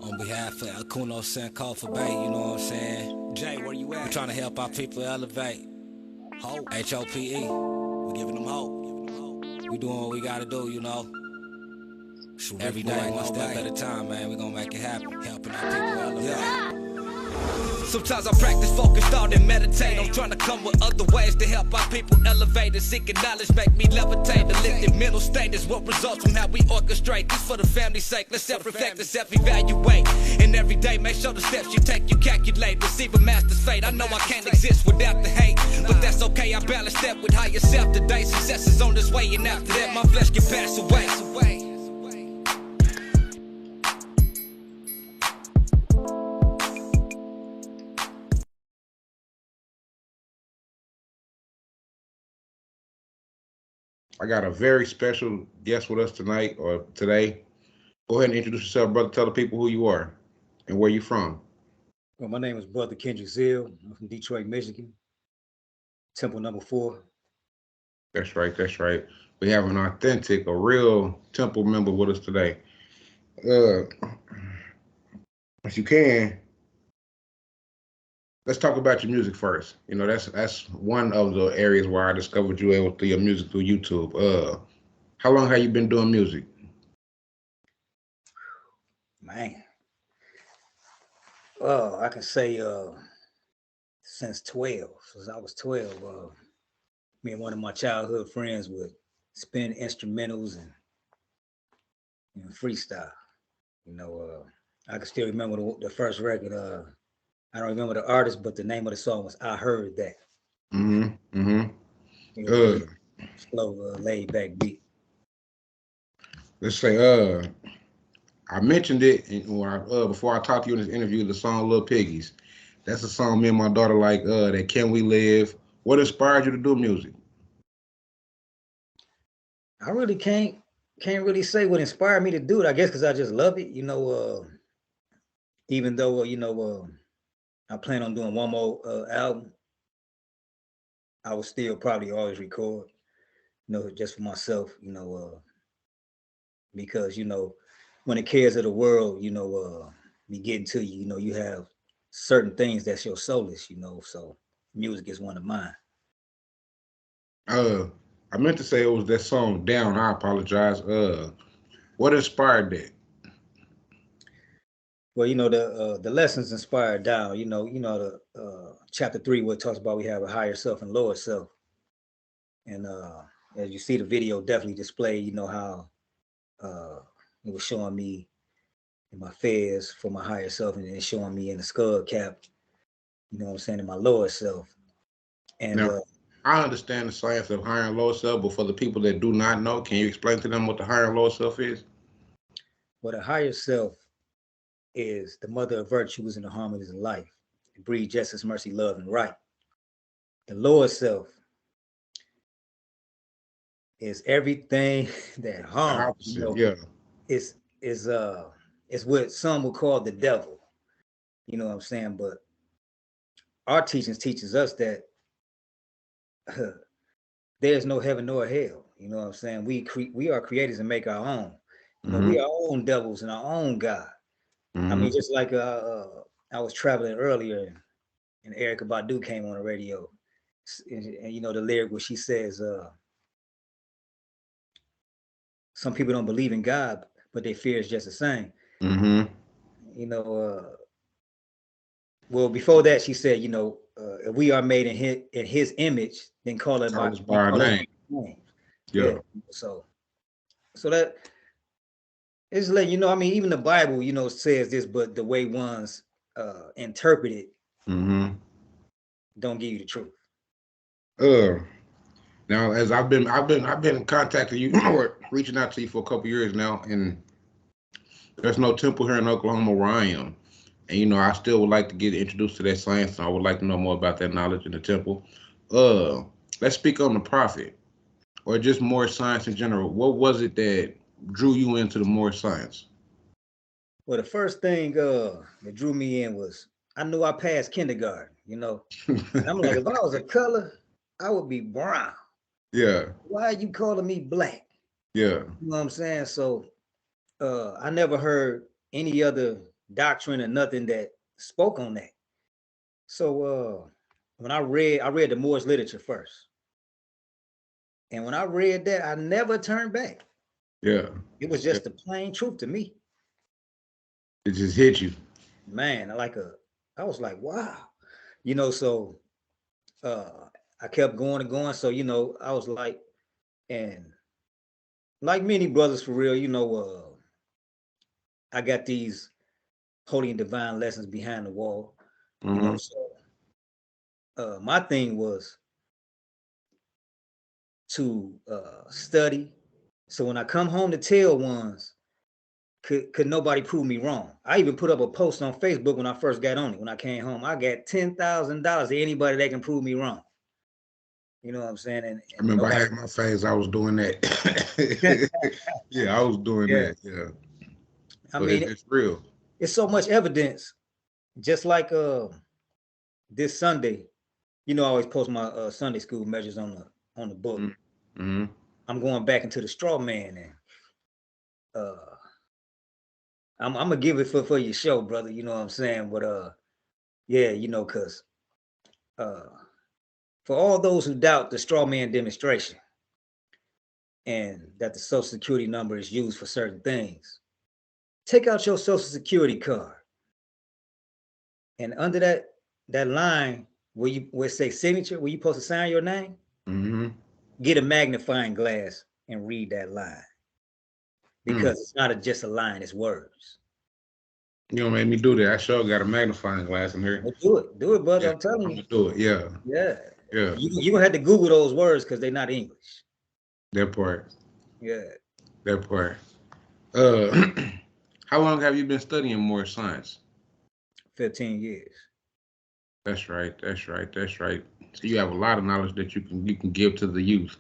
On behalf of Akuno Senko for Bay, you know what I'm saying? Jay, where you at? We're trying to help our people elevate. Hope. Hope. We giving them hope. We doing what we gotta do, you know. Every day, one step at a time, man. We gonna make it happen. Helping our people elevate. Yeah. Sometimes I practice focus, thought, and meditate. I'm trying to come with other ways to help our people elevate and seeking knowledge, make me levitate. The lifted mental state is what results from how we orchestrate. This for the family's sake. Let's self-reflect and self-evaluate. And every day, make sure the steps you take, you calculate. Receive a master's fate. I know I can't exist without the hate, but that's okay. I balance that with higher self today. Success is on this way, and after that, my flesh can pass away. I got a very special guest with us tonight or today. Go ahead and introduce yourself, brother. Tell the people who you are and where you from. Well, my name is Brother Kendricks. I'm from Detroit, Michigan. Temple number 4. That's right. That's right. We have an authentic, a real temple member with us today. If you can, let's talk about your music first. You know, that's one of the areas where I discovered you through your music through YouTube. How long have you been doing music? Man. I can say since 12. Since I was 12, me and one of my childhood friends would spin instrumentals and freestyle. I can still remember the first record. I don't remember the artist, but the name of the song was "I Heard That." Good. Slow, laid back beat. Let's say, I mentioned it before I talked to you in this interview. The song "Little Piggies." That's a song me and my daughter like. That "Can We Live." What inspired you to do music? I really can't really say what inspired me to do it. I guess because I just love it. Even though I plan on doing one more album, I will still probably always record, just for myself, because when the cares of the world, be getting to you, you have certain things that's your solace, so music is one of mine. I meant to say it was that song "Down." I apologize. What inspired that? Well, the lessons inspired down. The chapter 3 where it talks about we have a higher self and lower self, and as you see, the video definitely displayed, how it was showing me in my fez for my higher self, and then showing me in the skull cap, what I'm saying, in my lower self. And now, I understand the science of higher and lower self, but for the people that do not know, can you explain to them what the higher and lower self is? Well, the higher self is the mother of virtues and the harmonies of life. It breeds justice, mercy, love, and right. The lower self is everything that harms. Yeah. It's what some would call the devil. You know what I'm saying? But our teachings teaches us that there's no heaven nor hell. You know what I'm saying? We are creators and make our own. We are our own devils and our own God. I mean, just like I was traveling earlier, and Erykah Badu came on the radio, and the lyric where she says, "Some people don't believe in God, but their fear is just the same." Well, before that, she said, if we are made in His image, then call it by our name. Yeah. So that it's like, I mean, even the Bible, says this, but the way ones interpret it don't give you the truth. Now, as I've been contacting you or reaching out to you for a couple years now, and there's no temple here in Oklahoma where I am. And I still would like to get introduced to that science, and I would like to know more about that knowledge in the temple. Let's speak on the prophet, or just more science in general. What was it that drew you into the more science? Well, the first thing that drew me in was I knew I passed kindergarten. And I'm like, if I was a color, I would be brown. Yeah. Why are you calling me black? Yeah. You know what I'm saying? So I never heard any other doctrine or nothing that spoke on that. So when I read the Moorish literature first. And when I read that, I never turned back. Yeah. It was just the plain truth to me. It just hit you. Man, I was like, wow. So I kept going and going. So, I was like, and like many brothers for real, I got these holy and divine lessons behind the wall. So my thing was to study. So when I come home to tell ones, could nobody prove me wrong? I even put up a post on Facebook when I first got on it. When I came home, I got $10,000 to anybody that can prove me wrong. You know what I'm saying? And I remember nobody... I had my phase. I was doing that. Yeah, I was doing that. Yeah. I mean, it's real. It's so much evidence. Just like this Sunday, I always post my Sunday school measures on the book. Mm-hmm. I'm going back into the straw man, and I'm gonna give it for your show, brother. You know what I'm saying? But yeah, because for all those who doubt the straw man demonstration and that the Social Security number is used for certain things, take out your Social Security card, and under that line where it say signature, where you supposed to sign your name, get a magnifying glass and read that line, because it's not just a line; it's words. You don't make me do that. I sure got a magnifying glass in here. Well, do it, brother. Yeah, I'm telling you. I'm gonna do it. Yeah. Yeah. You gonna have to Google those words because they're not English. That part. Yeah. That part. How long have you been studying Moorish science? 15 years. That's right. So you have a lot of knowledge that you can give to the youth.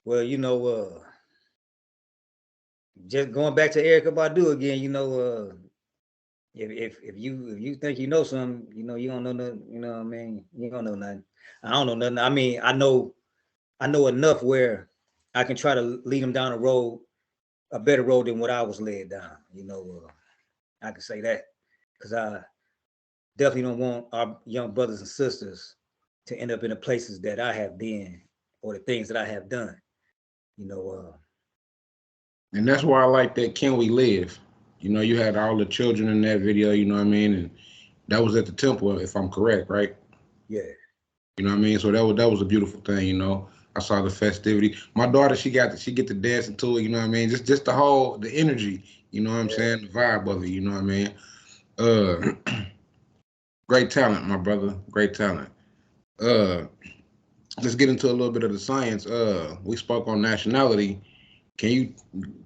Well, just going back to Erykah Badu again, if you think you know something, you don't know nothing. You know what I mean? You don't know nothing. I don't know nothing. I mean, I know enough where I can try to lead them down a better road than what I was led down. I can say that because I definitely don't want our young brothers and sisters to end up in the places that I have been or the things that I have done. And that's why I like that Can We Live? You had all the children in that video, you know what I mean? And that was at the temple, if I'm correct, right? Yeah. You know what I mean? So that was a beautiful thing, I saw the festivity. My daughter, she get to dancing to it, you know what I mean? Just the energy, you know what I'm saying? The vibe of it, you know what I mean? Great talent, my brother. Great talent. Let's get into a little bit of the science. We spoke on nationality. Can you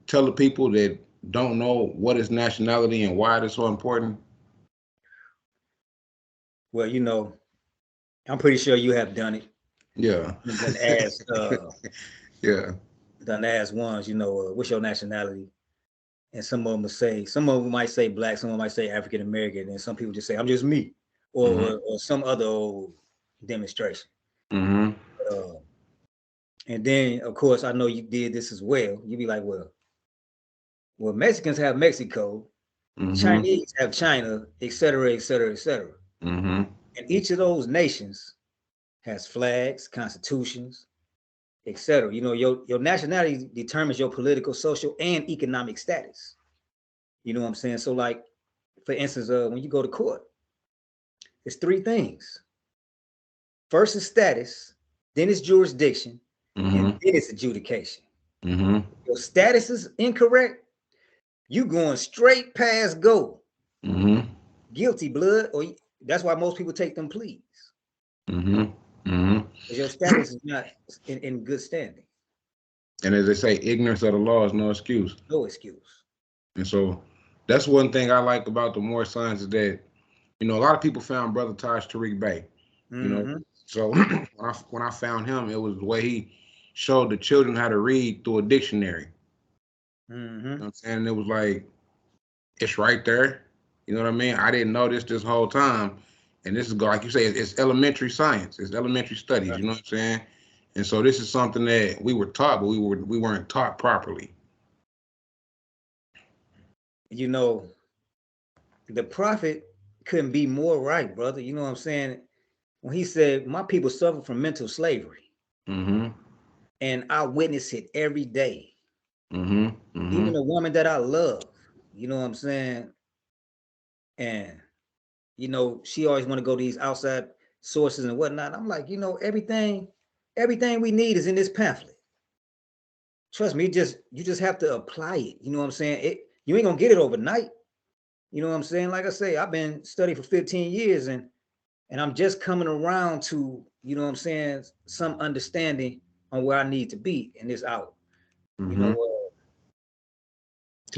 tell the people that don't know what is nationality and why it is so important? Well, I'm pretty sure you have done it. Yeah. Done asked, yeah. Done asked ones, what's your nationality? And some of them might say black, some of them might say African American, and some people just say, I'm just me, or some other old demonstration. Mm-hmm. And then, of course, I know you did this as well. You'd be like, well, Mexicans have Mexico, Chinese have China, et cetera, et cetera, et cetera. And each of those nations has flags, constitutions, et cetera. Your nationality determines your political, social, and economic status. You know what I'm saying? So, like, for instance, when you go to court, it's three things. First is status, then it's jurisdiction, and then it's adjudication. Your status is incorrect, you going straight past go. Guilty, blood, or that's why most people take them pleas. Because your status is not in good standing. And as they say, ignorance of the law is no excuse. No excuse. And so that's one thing I like about the Moorish science is that, a lot of people found Brother Taj Tariq Bey. So when I found him, it was the way he showed the children how to read through a dictionary. You know what I'm saying? It was like, it's right there. You know what I mean? I didn't know this whole time. And this is, like you say, it's elementary science. It's elementary studies. Right. You know what I'm saying? And so this is something that we were taught, but we weren't taught properly. the prophet couldn't be more right, brother. You know what I'm saying? When he said, "My people suffer from mental slavery," and I witness it every day. Even a woman that I love, you know what I'm saying? And she always want to go to these outside sources and whatnot. I'm like, everything we need is in this pamphlet. Trust me, you just have to apply it. You know what I'm saying? You ain't gonna get it overnight. You know what I'm saying? Like I say, I've been studying for 15 years and I'm just coming around to, you know what I'm saying, some understanding on where I need to be in this hour.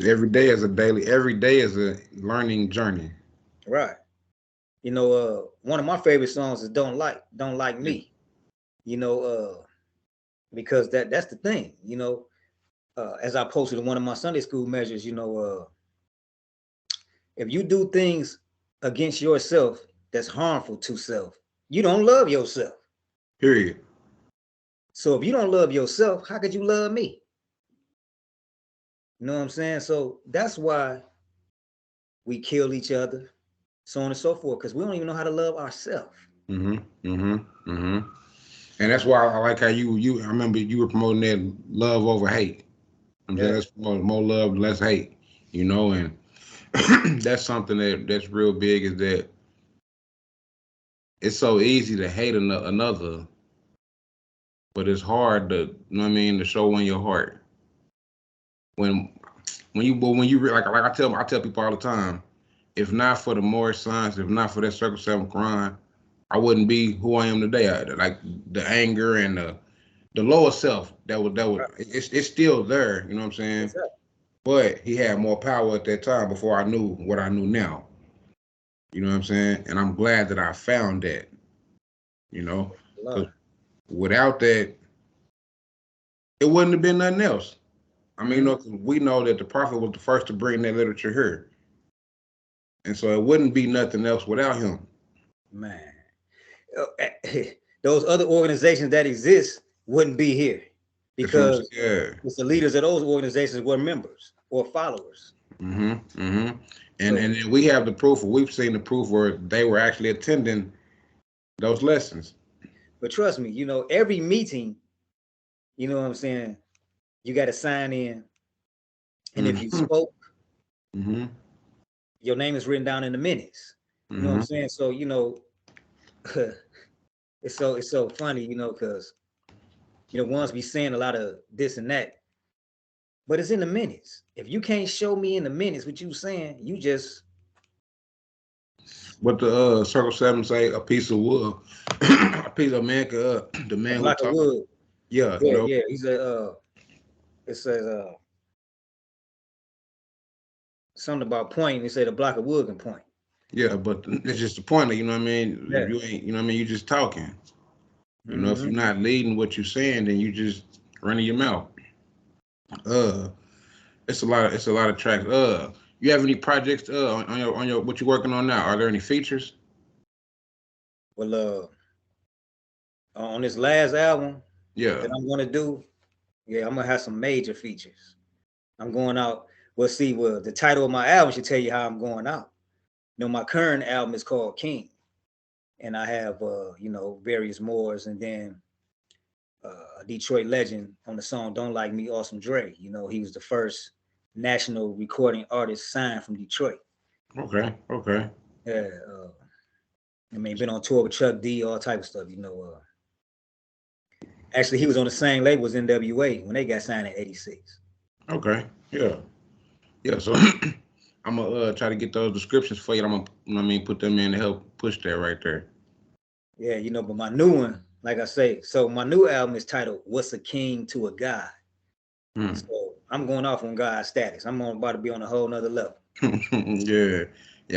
Every day is a learning journey. Right. One of my favorite songs is Don't Like Me. Because that's the thing, as I posted in one of my Sunday school measures, if you do things against yourself that's harmful to self, you don't love yourself. Period. So if you don't love yourself, how could you love me? You know what I'm saying? So that's why we kill each other, so on and so forth, because we don't even know how to love ourselves. And that's why I like how I remember you were promoting that love over hate. I'm saying let's promote more love, less hate. And that's something that's real big, is that it's so easy to hate another, but it's hard to, to show in your heart. When you like I tell people all the time, if not for the Moorish signs, if not for that Circle 7 Quran, I wouldn't be who I am today. Like the anger and the lower self that would it's still there, you know what I'm saying? Exactly. But he had more power at that time before I knew what I knew now. You know what I'm saying? And I'm glad that I found that. Because without that, it wouldn't have been nothing else. I mean, we know that the prophet was the first to bring that literature here. And so it wouldn't be nothing else without him. Man, those other organizations that exist wouldn't be here because it's the leaders of those organizations were members or followers. And we have the proof, we've seen the proof where they were actually attending those lessons. But trust me, every meeting, you know what I'm saying, you got to sign in. And if you spoke, your name is written down in the minutes. You know what I'm saying? So, it's so funny, because, ones be saying a lot of this and that, but it's in the minutes. If you can't show me in the minutes what you saying, you just. What the Circle 7 say, a piece of wood, a piece of man, the man a block of wood. Yeah. He said, it says, something about pointing. He said a block of wood can point. Yeah, but it's just the point. You know what I mean? Yeah. If you ain't, you just talking. If you're not leading what you're saying, then you just running your mouth. It's a lot of tracks. You have any projects on your what you're working on now? Are there any features? Well, on this last album, that I'm gonna do, I'm gonna have some major features. I'm going out. Well, the title of my album should tell you how I'm going out. My current album is called King, and I have various Moors, and then a Detroit legend on the song "Don't Like Me," Awesome Dre. He was the first national recording artist signed from Detroit. Okay. Yeah. Been on tour with Chuck D, all type of stuff. Actually, he was on the same label as NWA when they got signed in '86. Okay. Yeah. So I'm gonna try to get those descriptions for you. I'm gonna, put them in to help push that right there. Yeah, but my new one, like I say, so my new album is titled "What's a King to a God." So I'm going off on God's status. I'm about to be on a whole nother level. Yeah,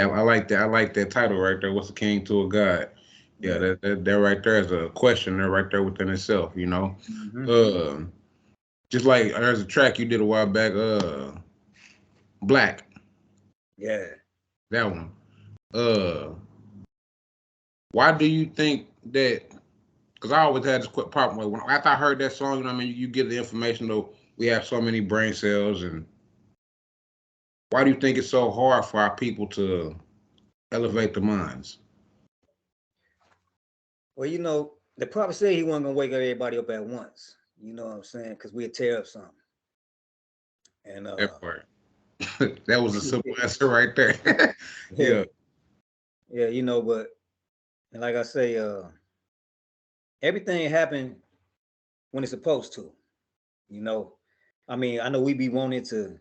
I like that. I like that title right there. What's a king to a God? Yeah, that right there is a question there right there within itself. Just like there's a track you did a while back. Black. Yeah. That one. Why do you think that? Because I always had this problem. After I heard that song, you get the information though. We have so many brain cells, and why do you think it's so hard for our people to elevate the minds? Well, the prophet said he wasn't gonna wake everybody up at once. You know what I'm saying? Because we'd tear up something. And That part. That was a simple answer right there. Yeah. Yeah, but and like I say, everything happened when it's supposed to. I mean, I know we be wanting to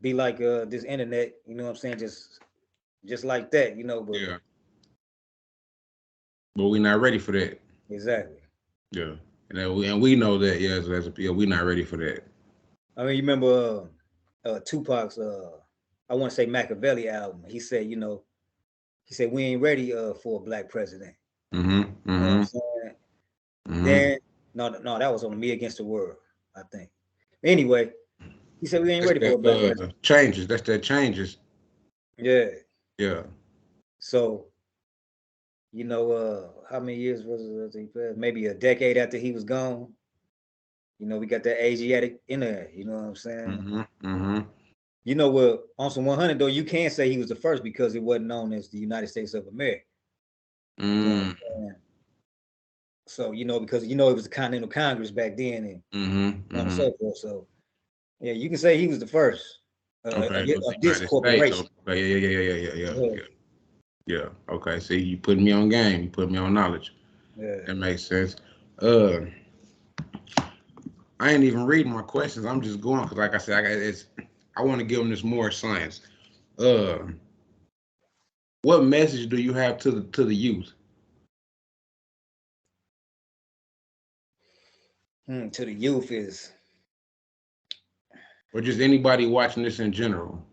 be like this internet, you know what I'm saying, just like that, but Yeah. But we're not ready for that. exactly. Yeah. And we know that, yeah, as a people, we're not ready for that. I mean, you remember Tupac's I want to say Machiavelli album. He said, we ain't ready for a black president. Mm-hmm. You know what I'm Mm-hmm. saying? Mm-hmm. Then no, that was on Me Against the World, I think. Anyway, he said we ain't ready for a black president. Changes. That's that changes. Yeah. Yeah. So, how many years was it? Maybe a decade after he was gone. We got that Asiatic in there. You know what I'm saying? Mm-hmm. Mm-hmm. What? On some 100 though, you can't say he was the first because it wasn't known as the United States of America. Mm. So because it was the Continental Congress back then, and so forth. So yeah, you can say he was the first Okay. of this corporation. Yeah. Yeah. Okay. See, you putting me on game. You put me on knowledge. Yeah. That makes sense. I ain't even reading my questions. I'm just going because, like I said, I want to give them this more science. What message do you have to the youth? To the youth is, or just anybody watching this in general?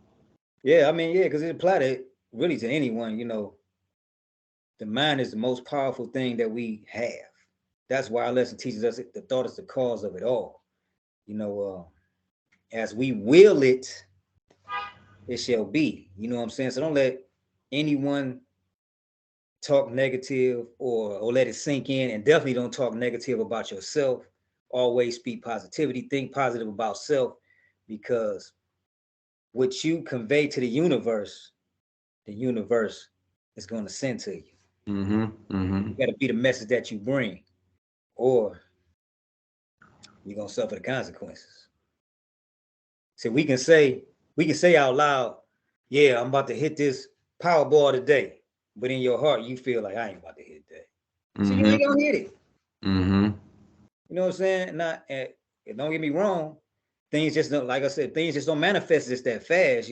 Yeah, I mean, yeah, because it applies really to anyone. The mind is the most powerful thing that we have. That's why our lesson teaches us the thought is the cause of it all. As we will it, it shall be. You know what I'm saying? So don't let anyone talk negative or let it sink in, and definitely don't talk negative about yourself. Always speak positivity, think positive about self, because what you convey to the universe is going to send to you. Mm-hmm. Mm-hmm. You got to be the message that you bring, or you're going to suffer the consequences. So we can say out loud, yeah, I'm about to hit this Powerball today, but in your heart you feel like I ain't about to hit that. So you ain't gonna hit it. Mm-hmm. You know what I'm saying? Don't get me wrong, things just don't, like I said, things just don't manifest just that fast.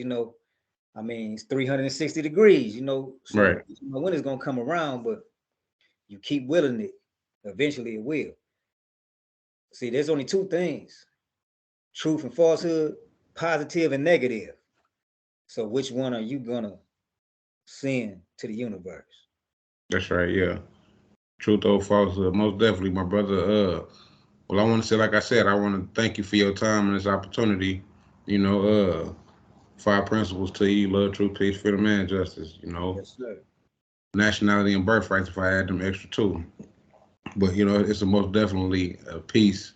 I mean, it's 360 degrees. So Right. when it's gonna come around, but you keep willing it, eventually it will. See, there's only two things: truth and falsehood, positive and negative. So which one are you gonna send to the universe? That's right. Yeah. Truth or falsehood? Most definitely, my brother. Well, I want to say, like I said, I want to thank you for your time and this opportunity. 5 principles to you: love, truth, peace, freedom, and justice. Yes, sir. Nationality and birthrights. If I add them extra too, but it's a most definitely a piece.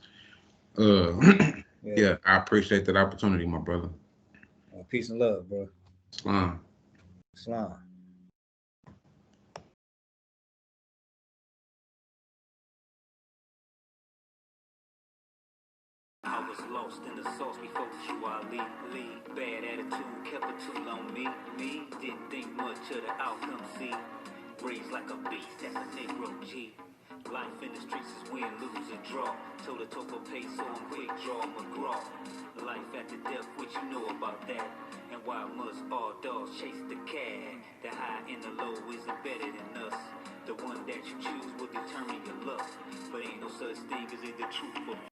Yeah, I appreciate that opportunity, my brother. Peace and love, bro. Islam. Islam. I was lost in the sauce before Shuali. Bad attitude kept it too long. Me didn't think much of the outcome. See, raised like a beast, that's a Negro G. Life in the streets is win, lose, or draw. Toe to toe for pace, so I'm quick draw McGraw. Life after death, what you know about that? And why must all dogs chase the cat? The high and the low is embedded in us. The one that you choose will determine your luck. But ain't no such thing as in the truth.